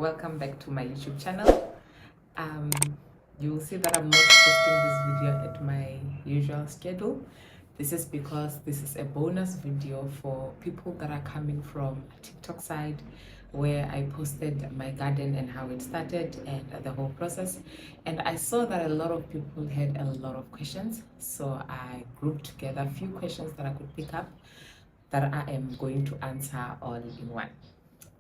Welcome back to my YouTube channel. um you'll see that I'm not posting this video at my usual schedule. This is because this is a bonus video for people that are coming from TikTok side, where I posted my garden and how it started and the whole process. And I saw that a lot of people had a lot of questions, so I grouped together a few questions that I could pick up that I am going to answer all in one.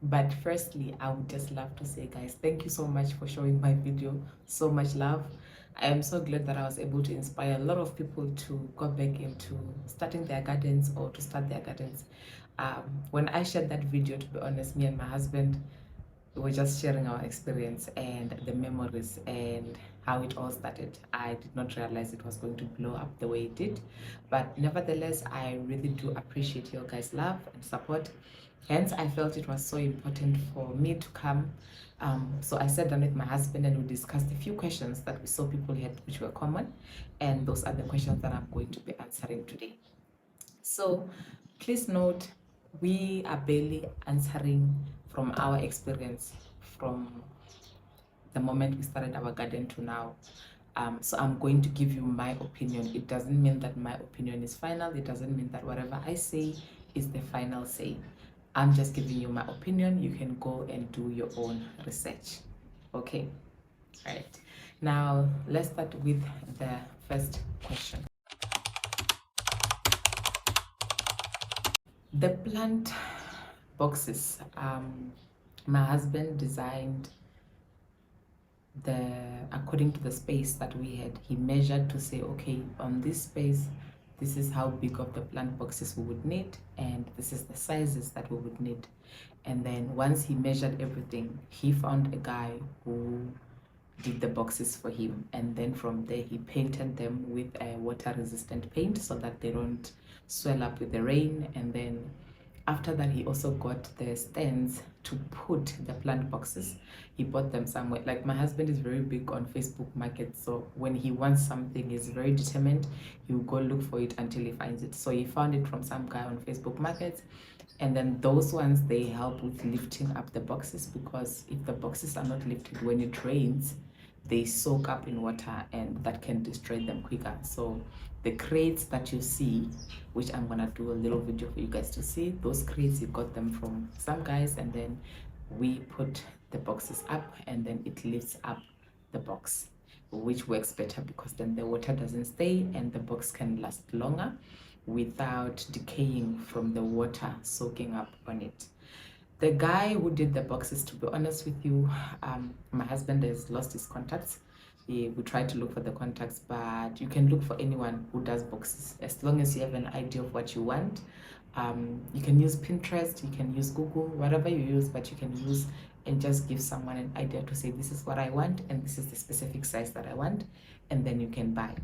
But firstly, I would just love to say, guys, thank you so much for showing my video so much love. I am so glad that I was able to inspire a lot of people to go back into starting their gardens or to start their gardens. When I shared that video, to be honest, me and my husband, we were just sharing our experience and the memories and how it all started. I did not realize it was going to blow up the way it did, but nevertheless, I really do appreciate your guys' love and support. Hence, I felt it was so important for me to come. So I sat down with my husband and we discussed a few questions that we saw people had, which were common, and those are the questions that I'm going to be answering today. So please note, we are barely answering from our experience from the moment we started our garden to now. So I'm going to give you my opinion. It doesn't mean that my opinion is final. It doesn't mean that whatever I say is the final say. I'm just giving you my opinion. You can go and do your own research. Okay, all right. Now let's start with the first question. The plant boxes, my husband designed according to the space that we had. He measured to say, okay, on this space, this is how big of the plant boxes we would need, and this is the sizes that we would need. And then once he measured everything, he found a guy who did the boxes for him, and then from there he painted them with a water resistant paint so that they don't swell up with the rain. And then after that, he also got the stands to put the plant boxes. He bought them somewhere. Like, my husband is very big on Facebook Market, so when he wants something, he's very determined. He will go look for it until he finds it. So he found it from some guy on Facebook Market, and then those ones, they help with lifting up the boxes, because if the boxes are not lifted when it rains, they soak up in water and that can destroy them quicker. So the crates that you see, which I'm gonna do a little video for you guys to see, those crates, you got them from some guys, and then we put the boxes up and then it lifts up the box, which works better because then the water doesn't stay and the box can last longer without decaying from the water soaking up on it. The guy who did the boxes, to be honest with you, my husband has lost his contacts. We tried to look for the contacts, but you can look for anyone who does boxes as long as you have an idea of what you want. You can use Pinterest, you can use Google, whatever you use, but you can use and just give someone an idea to say, this is what I want and this is the specific size that I want, and then you can buy.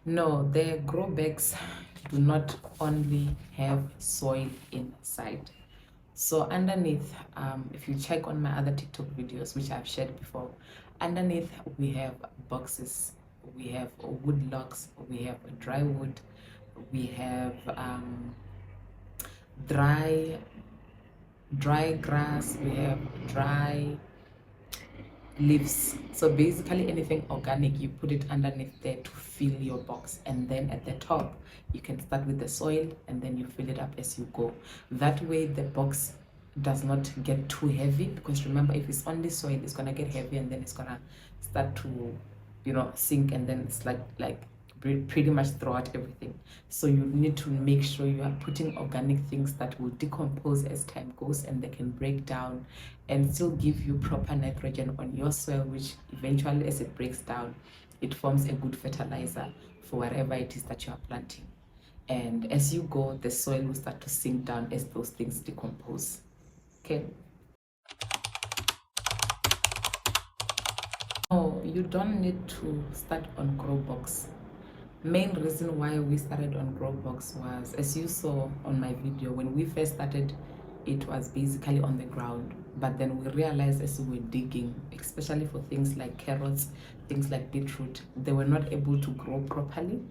No, the grow bags do not only have soil inside. So underneath, if you check on my other TikTok videos, which I've shared before, underneath we have boxes, we have wood logs, we have dry wood, we have dry grass, we have dry leaves. So basically anything organic, you put it underneath there to fill your box, and then at the top you can start with the soil and then you fill it up as you go. That way the box does not get too heavy, because remember, if it's only soil, it's gonna get heavy and then it's gonna start to, sink, and then it's like pretty much throw out everything. So you need to make sure you are putting organic things that will decompose as time goes, and they can break down and still give you proper nitrogen on your soil, which eventually, as it breaks down, it forms a good fertilizer for whatever it is that you are planting. And as you go, the soil will start to sink down as those things decompose. Okay. No, you don't need to start on grow box. Main reason why we started on grow box was, as you saw on my video, when we first started, it was basically on the ground. But then we realized as we were digging, especially for things like carrots, things like beetroot, they were not able to grow properly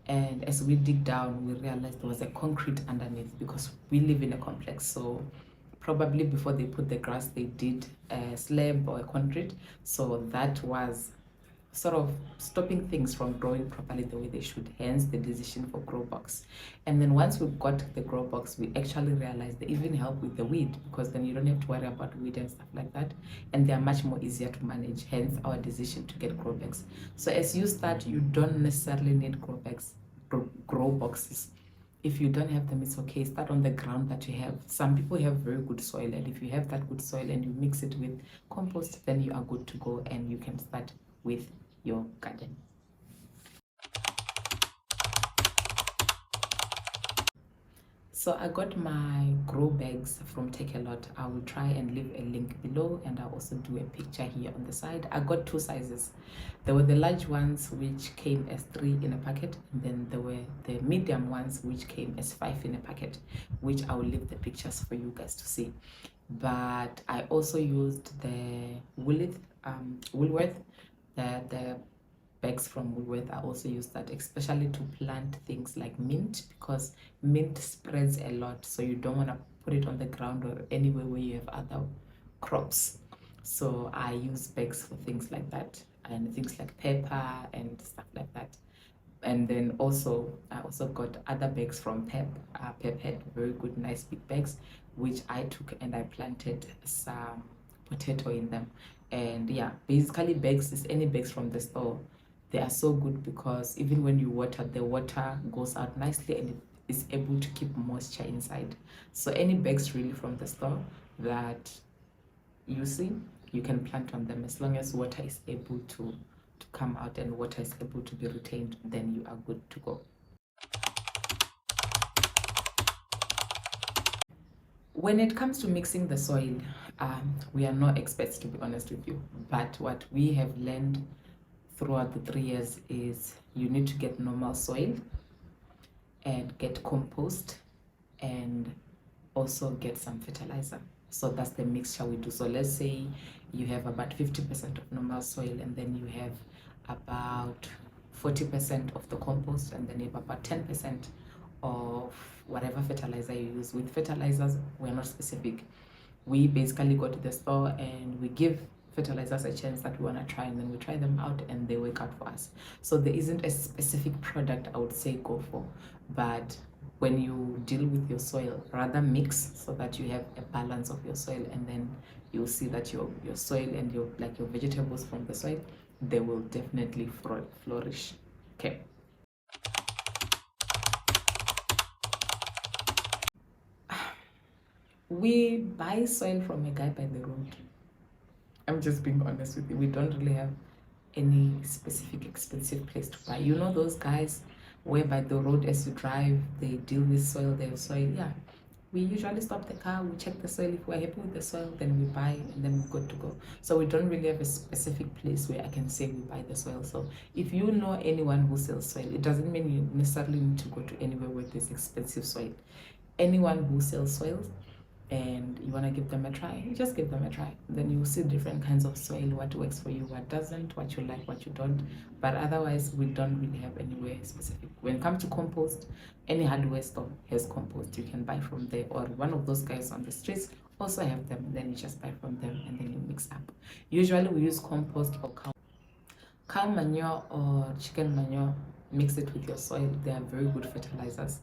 And as we dig down, we realized there was a concrete underneath because we live in a complex. So probably before they put the grass, they did a slab or a concrete. So that was sort of stopping things from growing properly the way they should, hence the decision for grow box. And then once we got the grow box, we actually realized they even help with the weed, because then you don't have to worry about weed and stuff like that, and they are much more easier to manage, hence our decision to get grow bags. So as you start, you don't necessarily need grow bags, grow boxes. If you don't have them, it's okay. Start on the ground that you have. Some people have very good soil, and if you have that good soil and you mix it with compost, then you are good to go and you can start with your garden. So I got my grow bags from Take a Lot. I will try and leave a link below, and I'll also do a picture here on the side. I got two sizes. There were the large ones which came as 3 in a packet, and then there were the medium ones which came as 5 in a packet, which I will leave the pictures for you guys to see. But I also used the Woolworth, the bags from Woolworth. I also use that especially to plant things like mint, because mint spreads a lot, so you don't want to put it on the ground or anywhere where you have other crops. So I use bags for things like that, and things like pepper and stuff like that. And then also I also got other bags from Pep had very good nice big bags, which I took and I planted some potato in them. And yeah, basically bags is any bags from the store. They are so good because even when you water, the water goes out nicely and it is able to keep moisture inside. So any bags really from the store that you see, you can plant on them. As long as water is able to come out and water is able to be retained, then you are good to go. When it comes to mixing the soil, we are not experts, to be honest with you, but what we have learned throughout the 3 years is you need to get normal soil and get compost and also get some fertilizer. So that's the mixture we do. So let's say you have about 50% of normal soil, and then you have about 40% of the compost, and then you have about 10% of whatever fertilizer you use. With fertilizers, we're not specific. We basically go to the store and we give fertilizers a chance that we want to try, and then we try them out and they work out for us. So there isn't a specific product I would say go for, but when you deal with your soil, rather mix so that you have a balance of your soil, and then you'll see that your soil and your vegetables from the soil, they will definitely flourish. Okay. We buy soil from a guy by the road. I'm just being honest with you. We don't really have any specific expensive place to buy. You know those guys where by the road as you drive, they deal with soil, their soil. Yeah. We usually stop the car, we check the soil. If we're happy with the soil, then we buy, and then we're good to go. So we don't really have a specific place where I can say we buy the soil. So if you know anyone who sells soil, it doesn't mean you necessarily need to go to anywhere where there's expensive soil. Anyone who sells soil and you want to give them a try, you just give them a try. Then you see different kinds of soil, what works for you, what doesn't, what you like, what you don't. But otherwise, we don't really have anywhere specific. When it comes to compost, any hardware store has compost. You can buy from there, or one of those guys on the streets also have them. Then you just buy from them and then you mix up. Usually we use compost or cow manure or chicken manure. Mix it with your soil. They are very good fertilizers.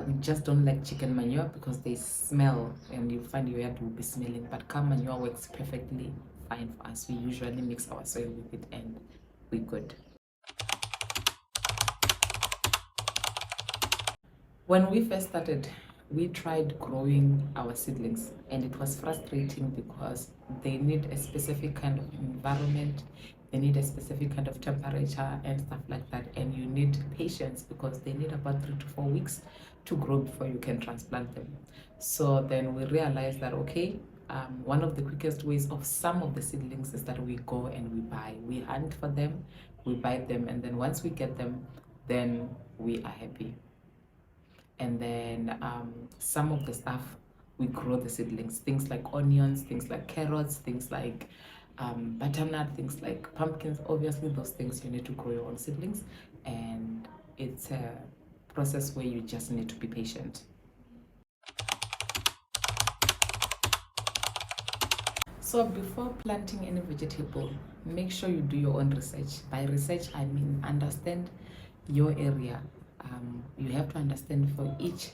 We just don't like chicken manure because they smell and you find your yard will be smelling, but cow manure works perfectly fine for us. We usually mix our soil with it and we're good. When we first started, we tried growing our seedlings, and it was frustrating because they need a specific kind of environment, they need a specific kind of temperature and stuff like that, and you need patience because they need about 3 to 4 weeks to grow before you can transplant them. So then we realized that okay, one of the quickest ways of some of the seedlings is that we go and we hunt for them, we buy them, and then once we get them, then we are happy. And then some of the stuff we grow the seedlings, things like onions, things like carrots, things like butternut, things like pumpkins. Obviously those things you need to grow your own seedlings, and it's a process where you just need to be patient. So before planting any vegetable, make sure you do your own research. By research, I mean understand your area. You have to understand for each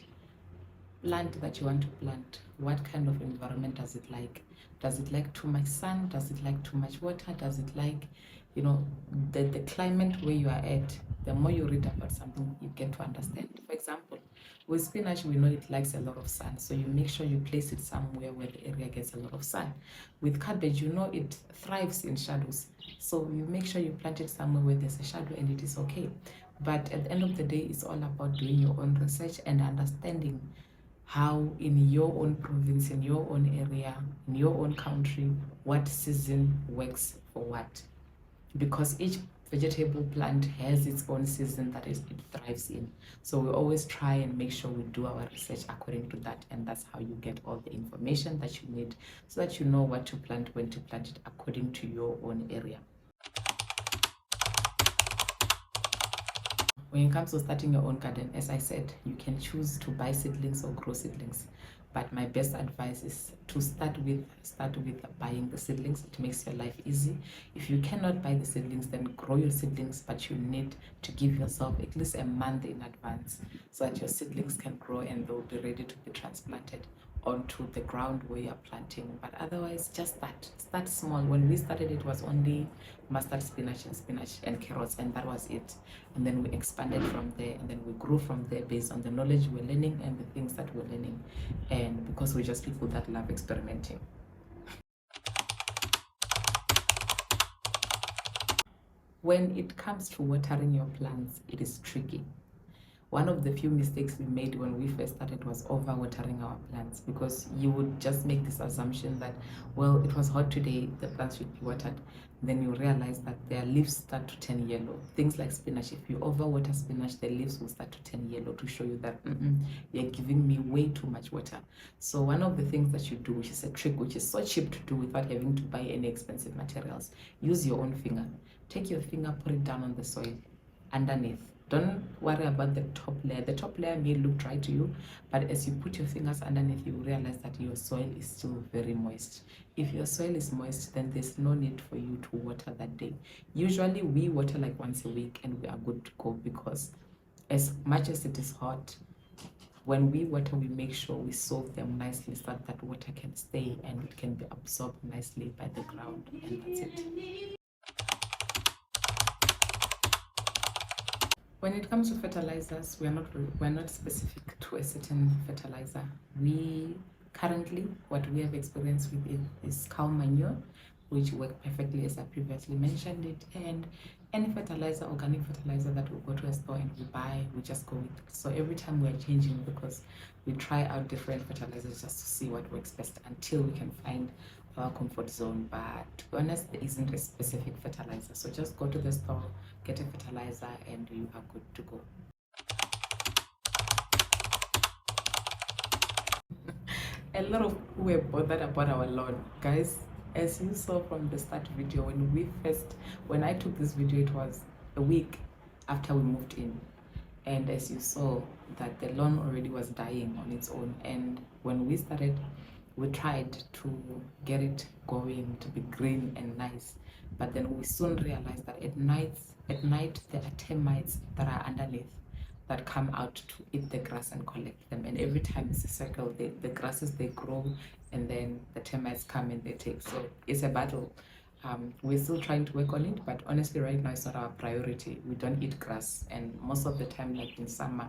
plant that you want to plant, what kind of environment does it like? Does it like too much sun? Does it like too much water? Does it like, the climate where you are at? The more you read about something, you get to understand. For example, with spinach, we know it likes a lot of sun, so you make sure you place it somewhere where the area gets a lot of sun. With cabbage, you know it thrives in shadows, so you make sure you plant it somewhere where there's a shadow and it is okay. But at the end of the day, it's all about doing your own research and understanding how in your own province, in your own area, in your own country, what season works for what. Because each vegetable plant has its own season that it thrives in. So we always try and make sure we do our research according to that, and that's how you get all the information that you need so that you know what to plant, when to plant it according to your own area. When it comes to starting your own garden, as I said, you can choose to buy seedlings or grow seedlings. But my best advice is to start with buying the seedlings. It makes your life easy. If you cannot buy the seedlings, then grow your seedlings, but you need to give yourself at least a month in advance so that your seedlings can grow and they'll be ready to be transplanted onto the ground where you're planting. But otherwise, just start small. When we started, it was only mustard, spinach and carrots, and that was it. And then we expanded from there, and then we grew from there based on the knowledge we're learning and the things that we're learning, and because we're just people that love experimenting. When it comes to watering your plants, it is tricky. One of the few mistakes we made when we first started was over watering our plants, because you would just make this assumption that, well, it was hot today, the plants should be watered. Then you realize that their leaves start to turn yellow. Things like spinach, if you over water spinach, the leaves will start to turn yellow to show you that you're giving me way too much water. So one of the things that you do, which is a trick, which is so cheap to do without having to buy any expensive materials, use your own finger. Take your finger, put it down on the soil underneath. Don't worry about the top layer. The top layer may look dry to you, but as you put your fingers underneath, you realize that your soil is still very moist. If your soil is moist, then there's no need for you to water that day. Usually we water like once a week and we are good to go, because as much as it is hot, when we water, we make sure we soak them nicely so that water can stay and it can be absorbed nicely by the ground, and that's it. When it comes to fertilizers, we're not specific to a certain fertilizer. We currently, what we have experience with is cow manure, which work perfectly as I previously mentioned it, and any fertilizer, organic fertilizer that we go to a store and we buy, we just go with it. So every time we are changing, because we try out different fertilizers just to see what works best until we can find our comfort zone. But to be honest, there isn't a specific fertilizer. So just go to the store, get a fertilizer, and you are good to go. A lot of people were bothered about our lawn, guys. As you saw from the start video, when I took this video, it was a week after we moved in, and as you saw that the lawn already was dying on its own. And when we started, we tried to get it going to be green and nice, but then we soon realized that at night there are termites that are underneath that come out to eat the grass and collect them, and every time it's a circle. The grasses, they grow, and then the termites come and they take. So it's a battle. We're still trying to work on it, but honestly right now it's not our priority. We don't eat grass, and most of the time, like in summer,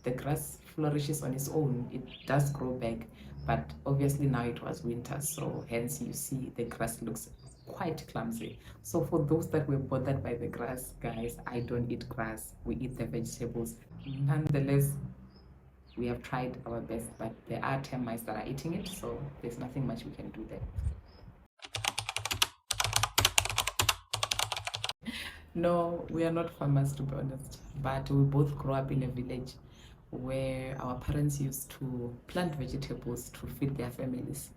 the grass flourishes on its own. It does grow back, but obviously now it was winter, so hence you see the grass looks quite clumsy. So for those that were bothered by the grass, guys, I don't eat grass. We eat the vegetables. Nonetheless, we have tried our best, but there are termites that are eating it, so there's nothing much we can do there. No, we are not farmers, to be honest, but we both grew up in a village where our parents used to plant vegetables to feed their families.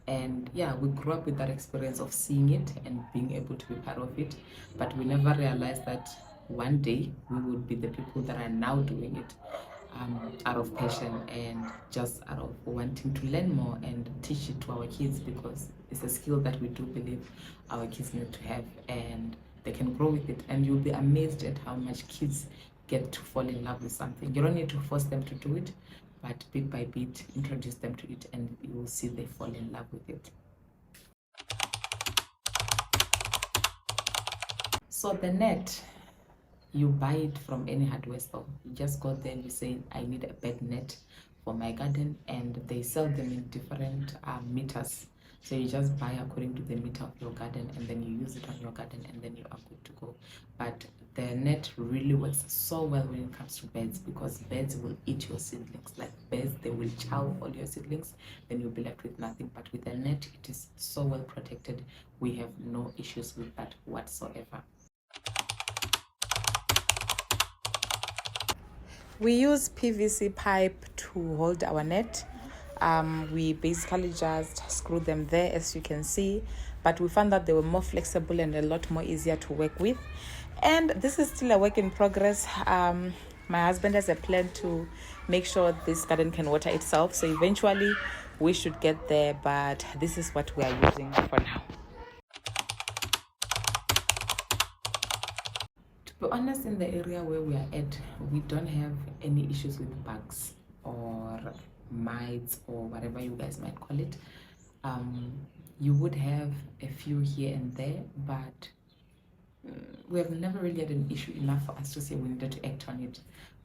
And yeah, we grew up with that experience of seeing it and being able to be part of it, but we never realized that one day we would be the people that are now doing it out of passion and just out of wanting to learn more and teach it to our kids, because it's a skill that we do believe our kids need to have, and they can grow with it. And you'll be amazed at how much kids get to fall in love with something. You don't need to force them to do it, but bit by bit introduce them to it, and you will see they fall in love with it. So the net, you buy it from any hardware store. You just go there and you say, I need a bed net for my garden, and they sell them in different meters. So you just buy according to the meter of your garden, and then you use it on your garden, and then you are good to go. But the net really works so well when it comes to birds, because birds will eat your seedlings. Like birds, they will chow all your seedlings, then you'll be left with nothing. But with the net, it is so well protected. We have no issues with that whatsoever. We use PVC pipe to hold our net. We basically just screw them there, as you can see, but we found that they were more flexible and a lot more easier to work with. And this is still a work in progress. My husband has a plan to make sure this garden can water itself, so eventually we should get there, but this is what we are using for now. To be honest, in the area where we are at, we don't have any issues with bugs or mites or whatever you guys might call it. You would have a few here and there, but we have never really had an issue enough for us to say we needed to act on it.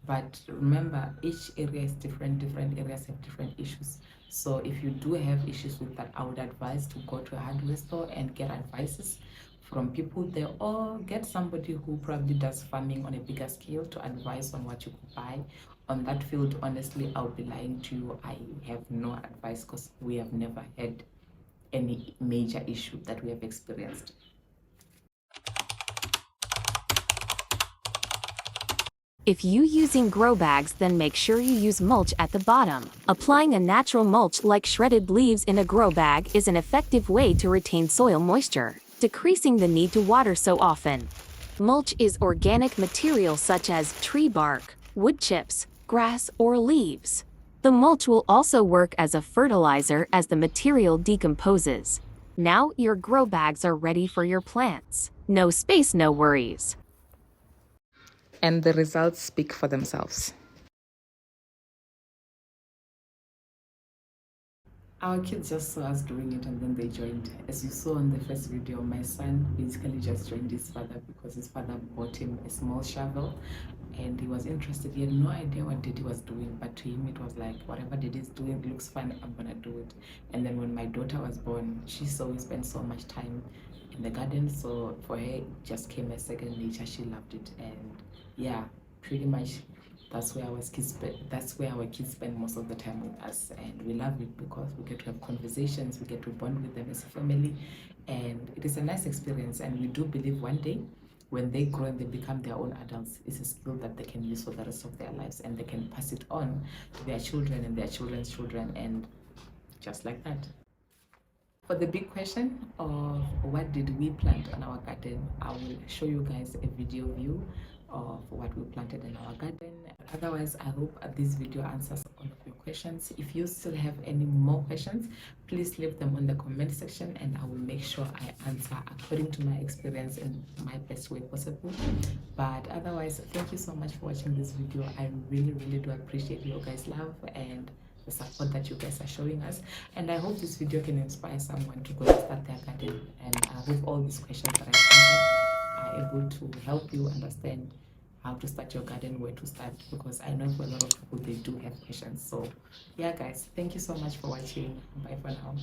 But remember, each area is different areas have different issues. So if you do have issues with that, I would advise to go to a hardware store and get advices from people there, or get somebody who probably does farming on a bigger scale to advise on what you could buy. On that field, honestly, I'll be lying to you. I have no advice, because we have never had any major issue that we have experienced. If you using grow bags, then make sure you use mulch at the bottom. Applying a natural mulch like shredded leaves in a grow bag is an effective way to retain soil moisture, decreasing the need to water so often. Mulch is organic material such as tree bark, wood chips, grass, or leaves. The mulch will also work as a fertilizer as the material decomposes. Now your grow bags are ready for your plants. No space, no worries. And the results speak for themselves. Our kids just saw us doing it, and then they joined. As you saw in the first video, my son basically just joined his father because his father bought him a small shovel, and he was interested. He had no idea what Diddy was doing, but to him it was like, whatever Diddy's doing looks fun, I'm gonna do it. And then when my daughter was born, she saw we spent so much time in the garden, so for her it just came as second nature. She loved it, and yeah, pretty much that's where our kids spend most of the time with us, and we love it because we get to have conversations, we get to bond with them as a family, and it is a nice experience. And we do believe one day when they grow and they become their own adults, it's a skill that they can use for the rest of their lives, and they can pass it on to their children and their children's children, and just like that. For the big question of what did we plant on our garden, I will show you guys a video view of what we planted in our garden. Otherwise, I hope this video answers all of your questions. If you still have any more questions, please leave them on the comment section, and I will make sure I answer according to my experience in my best way possible. But otherwise, thank you so much for watching this video. I really do appreciate your guys' love and the support that you guys are showing us, and I hope this video can inspire someone to go and start their garden. And I hope all these questions that I answered are able to help you understand how to start your garden, where to start, because I know for a lot of people they do have questions. So yeah guys, thank you so much for watching. Bye for now.